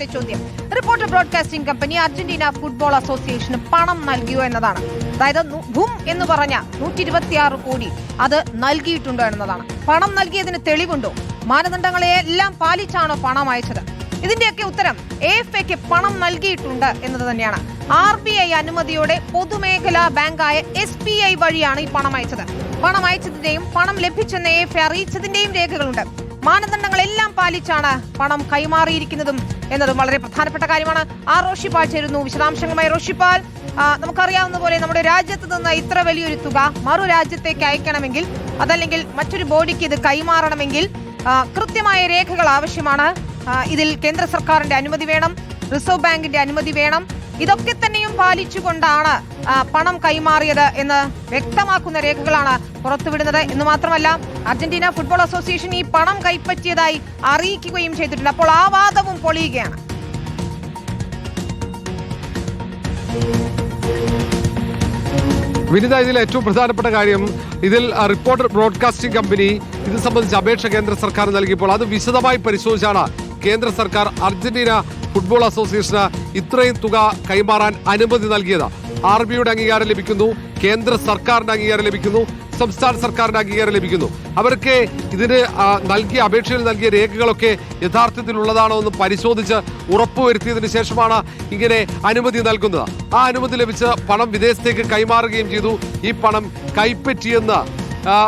രണ്ടാമത്തെ ചോദ്യം. Reporter broadcasting company Argentina football അസോസിയേഷന് പണം നൽകിയോ എന്നതാണ്. അതായത് ഭൂം എന്ന് പറഞ്ഞ 126 കോടി അത് നൽകിയിട്ടുണ്ടോ എന്നതാണ്. പണം നൽകിയതിന് തെളിവുണ്ടോ? മാനദണ്ഡങ്ങളെല്ലാം പാലിച്ചാണോ പണം അയച്ചത്? ഇതിന്റെയൊക്കെ ഉത്തരം AFAക്ക് പണം നൽകിയിട്ടുണ്ട് എന്നത് തന്നെയാണ്. RBI അനുമതിയോടെ പൊതുമേഖലാ ബാങ്കായ SBI വഴിയാണ് ഈ പണം അയച്ചത്. പണം അയച്ചതിന്റെയും പണം ലഭിച്ചെന്ന് AFA അറിയിച്ചതിന്റെയും രേഖകളുണ്ട്. മാനദണ്ഡങ്ങളെല്ലാം പാലിച്ചാണ് പണം കൈമാറിയിരിക്കുന്നതും എന്നതും വളരെ പ്രധാനപ്പെട്ട കാര്യമാണ്. റോഷിപാൽ ചേരുന്നു വിശദാംശങ്ങളുമായി. റോഷിപാൽ, നമുക്കറിയാവുന്ന പോലെ നമ്മുടെ രാജ്യത്ത് നിന്ന് ഇത്ര വലിയൊരു തുക മറു രാജ്യത്തേക്ക് അയക്കണമെങ്കിൽ, അതല്ലെങ്കിൽ മറ്റൊരു ബോഡിക്ക് ഇത് കൈമാറണമെങ്കിൽ കൃത്യമായ രേഖകൾ ആവശ്യമാണ്. ഇതിൽ കേന്ദ്ര സർക്കാരിന്റെ അനുമതി വേണം, റിസർവ് ബാങ്കിന്റെ അനുമതി വേണം. ഇതൊക്കെ തന്നെയും പാലിച്ചുകൊണ്ടാണ് പണം കൈമാറിയത് എന്ന് വ്യക്തമാക്കുന്ന രേഖകളാണ് പുറത്തുവിടുന്നത്. എന്ന് മാത്രമല്ല, അർജന്റീന ഫുട്ബോൾ അസോസിയേഷൻ ഈ പണം കൈപ്പറ്റിയതായി അറിയിക്കുകയും ചെയ്തിട്ടുണ്ട്. അപ്പോൾ ആ വാദവും പൊളിയുകയാണ്. വിനിത, ഇതിൽ ഏറ്റവും പ്രധാനപ്പെട്ട കാര്യം, ഇതിൽ റിപ്പോർട്ടർ ബ്രോഡ്കാസ്റ്റിംഗ് കമ്പനി ഇത് സംബന്ധിച്ച് അപേക്ഷ കേന്ദ്ര സർക്കാർ നൽകിയപ്പോൾ അത് വിശദമായി പരിശോധിച്ചാണ് കേന്ദ്ര സർക്കാർ അർജന്റീന ഫുട്ബോൾ അസോസിയേഷന് ഇത്രയും തുക കൈമാറാൻ അനുമതി നൽകിയത്. RBIയുടെ അംഗീകാരം ലഭിക്കുന്നു, കേന്ദ്ര സർക്കാരിന്റെ അംഗീകാരം ലഭിക്കുന്നു, സംസ്ഥാന സർക്കാരിന്റെ അംഗീകാരം ലഭിക്കുന്നു. അവർക്ക് ഇതിന് നൽകിയ അപേക്ഷയിൽ നൽകിയ രേഖകളൊക്കെ യഥാർത്ഥത്തിലുള്ളതാണോ എന്ന് പരിശോധിച്ച് ഉറപ്പുവരുത്തിയതിനു ശേഷമാണ് ഇങ്ങനെ അനുമതി നൽകുന്നത്. ആ അനുമതി ലഭിച്ച് പണം വിദേശത്തേക്ക് കൈമാറുകയും ചെയ്തു. ഈ പണം കൈപ്പറ്റിയെന്ന്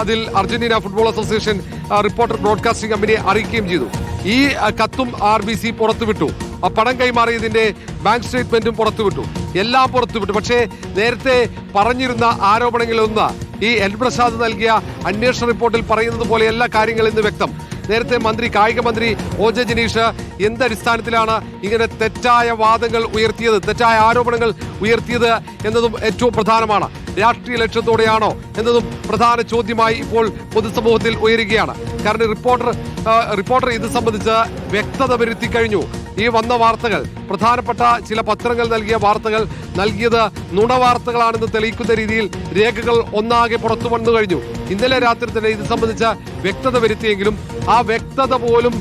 അതിൽ Argentina football association reporter broadcasting കമ്പനിയെ അറിയിക്കുകയും ചെയ്തു. ഈ കത്തും RBC പുറത്തുവിട്ടു. പണം കൈമാറിയതിന്റെ ബാങ്ക് സ്റ്റേറ്റ്മെന്റും പുറത്തുവിട്ടു. എല്ലാം പുറത്തുവിട്ടു. പക്ഷേ നേരത്തെ പറഞ്ഞിരുന്ന ആരോപണങ്ങളൊന്ന് ഈ എൻ പ്രസാദ് നൽകിയ അന്വേഷണ റിപ്പോർട്ടിൽ പറയുന്നത് പോലെ എല്ലാ കാര്യങ്ങളും ഇന്ന് വ്യക്തം. നേരത്തെ കായിക മന്ത്രി OJ ജനീഷ് എന്തടിസ്ഥാനത്തിലാണ് ഇങ്ങനെ തെറ്റായ വാദങ്ങൾ ഉയർത്തിയത്, തെറ്റായ ആരോപണങ്ങൾ ഉയർത്തിയത് എന്നതും ഏറ്റവും പ്രധാനമാണ്. രാഷ്ട്രീയ ലക്ഷ്യത്തോടെയാണോ എന്നതും പ്രധാന ചോദ്യമായി ഇപ്പോൾ പൊതുസമൂഹത്തിൽ ഉയരുകയാണ്. കാരണം റിപ്പോർട്ടർ ഇത് സംബന്ധിച്ച് വ്യക്തത വരുത്തി കഴിഞ്ഞു. ഈ വന്ന വാർത്തകൾ, പ്രധാനപ്പെട്ട ചില പത്രങ്ങൾ നൽകിയ വാർത്തകൾ നൽകിയത് നുണവാർത്തകളാണെന്ന് തെളിയിക്കുന്ന രീതിയിൽ രേഖകൾ ഒന്നാകെ പുറത്തു വന്നു കഴിഞ്ഞു. ഇന്നലെ രാത്രി തന്നെ ഇത് സംബന്ധിച്ച് വ്യക്തത വരുത്തിയെങ്കിലും ആ വ്യക്തത പോലും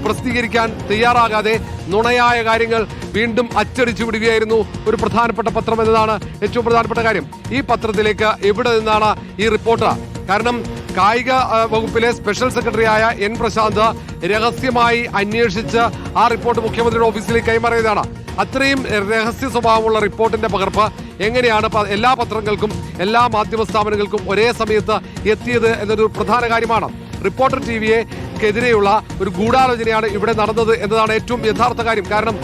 പ്രസിദ്ധീകരിക്കാൻ തയ്യാറാകാതെ നുണയായ കാര്യങ്ങൾ വീണ്ടും അച്ചടിച്ചു വിടുകയായിരുന്നു ഒരു പ്രധാനപ്പെട്ട പത്രം എന്നതാണ് ഏറ്റവും പ്രധാനപ്പെട്ട കാര്യം. ഈ പത്രത്തിലേക്ക് എവിടെ നിന്നാണ് ഈ റിപ്പോർട്ട്? കാരണം കായിക വകുപ്പിലെ സ്പെഷ്യൽ സെക്രട്ടറിയായ N പ്രശാന്ത് രഹസ്യമായി അന്വേഷിച്ച് ആ റിപ്പോർട്ട് മുഖ്യമന്ത്രിയുടെ ഓഫീസിലേക്ക് കൈമാറിയതാണ്. അത്രയും രഹസ്യ സ്വഭാവമുള്ള റിപ്പോർട്ടിന്റെ പകർപ്പ് എങ്ങനെയാണ് എല്ലാ പത്രങ്ങൾക്കും എല്ലാ മാധ്യമ സ്ഥാപനങ്ങൾക്കും ഒരേ സമയത്ത് എത്തിയത് എന്നൊരു പ്രധാന കാര്യമാണ്. റിപ്പോർട്ടർ TVക്കെതിരെയുള്ള ഒരു ഗൂഢാലോചനയാണ് ഇവിടെ നടന്നത് എന്നതാണ് ഏറ്റവും യഥാർത്ഥ കാര്യം. കാരണം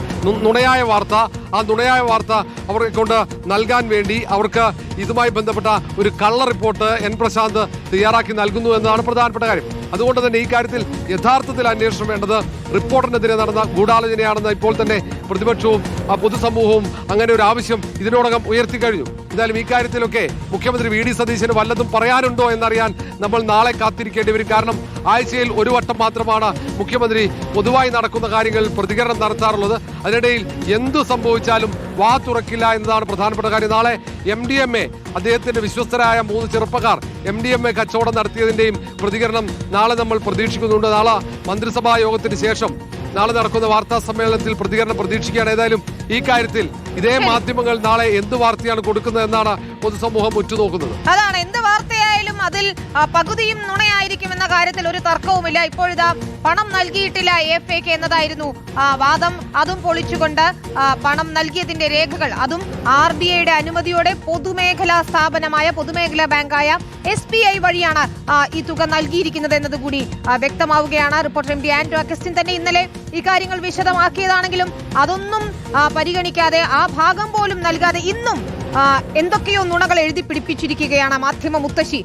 നുണയായ വാർത്ത, ആ നുണയായ വാർത്ത അവരെ കൊണ്ട് നൽകാൻ വേണ്ടി അവർക്ക് ഇതുമായി ബന്ധപ്പെട്ട ഒരു കള്ള റിപ്പോർട്ട് N പ്രശാന്ത് തയ്യാറാക്കി നൽകുന്നു എന്നതാണ് പ്രധാനപ്പെട്ട കാര്യം. അതുകൊണ്ട് തന്നെ ഈ കാര്യത്തിൽ യഥാർത്ഥത്തിൽ അന്വേഷണം വേണ്ടത് റിപ്പോർട്ടറിനെതിരെ നടന്ന ഗൂഢാലോചനയാണെന്ന് ഇപ്പോൾ തന്നെ പ്രതിപക്ഷവും പൊതുസമൂഹവും അങ്ങനെ ഒരു ആവശ്യം ഇതിനോടകം ഉയർത്തി കഴിഞ്ഞു. എന്തായാലും ഈ കാര്യത്തിലൊക്കെ മുഖ്യമന്ത്രി VD സതീശന് വല്ലതും പറയാനുണ്ടോ എന്നറിയാൻ നമ്മൾ നാളെ കാത്തിരിക്കേണ്ടി വരും. കാരണം ആഴ്ചയിൽ ഒരു വട്ടം മാത്രമാണ് മുഖ്യമന്ത്രി പൊതുവായി നടക്കുന്ന കാര്യങ്ങളിൽ പ്രതികരണം നടത്താറുള്ളത്. അതിനിടയിൽ എന്തു സംഭവിച്ചാലും വാ തുറക്കില്ല എന്നതാണ് പ്രധാനപ്പെട്ട കാര്യം. നാളെ MDMA, അദ്ദേഹത്തിന്റെ വിശ്വസ്തരായ 3 ചെറുപ്പക്കാർ MDMA കച്ചവടം നടത്തിയതിന്റെയും പ്രതികരണം നാളെ നമ്മൾ പ്രതീക്ഷിക്കുന്നുണ്ട്. നാളെ മന്ത്രിസഭാ യോഗത്തിന് ശേഷം നാളെ നടക്കുന്ന വാർത്താ സമ്മേളനത്തിൽ പ്രതികരണം പ്രതീക്ഷിക്കുകയാണ്. ഏതായാലും ഈ കാര്യത്തിൽ ഇതേ മാധ്യമങ്ങൾ നാളെ എന്ത് വാർത്തയാണ് കൊടുക്കുന്നത് എന്നാണ് പൊതുസമൂഹം ഉറ്റുനോക്കുന്നത്. അതാണ്, എന്ത് വാർത്തയായാലും അതിൽ പകുതിയും നുണയായിരിക്കും എന്ന കാര്യത്തിൽ ഒരു തർക്കവുമില്ല. ഇപ്പോഴിതാ പണം നൽകിയിട്ടില്ല AFAക്ക് എന്നതായിരുന്നു വാദം. അതും പൊളിച്ചുകൊണ്ട് പണം നൽകിയതിന്റെ രേഖകൾ, അതും RBIയുടെ അനുമതിയോടെ പൊതുമേഖലാ സ്ഥാപനമായ പൊതുമേഖലാ ബാങ്കായ SBI വഴിയാണ് ഈ തുക നൽകിയിരിക്കുന്നത് എന്നതുകൂടി വ്യക്തമാവുകയാണ്. റിപ്പോർട്ടർ MD ആന്റോ അഗസ്റ്റിൻ തന്നെ ഇന്നലെ ഈ കാര്യങ്ങൾ വിശദമാക്കിയതാണെങ്കിലും അതൊന്നും പരിഗണിക്കാതെ, ആ ഭാഗം പോലും നൽകാതെ ഇന്നും എന്തൊക്കെയോ നുണകൾ എഴുതി പിടിപ്പിച്ചിരിക്കുകയാണ് മാധ്യമ മുത്തശ്ശി.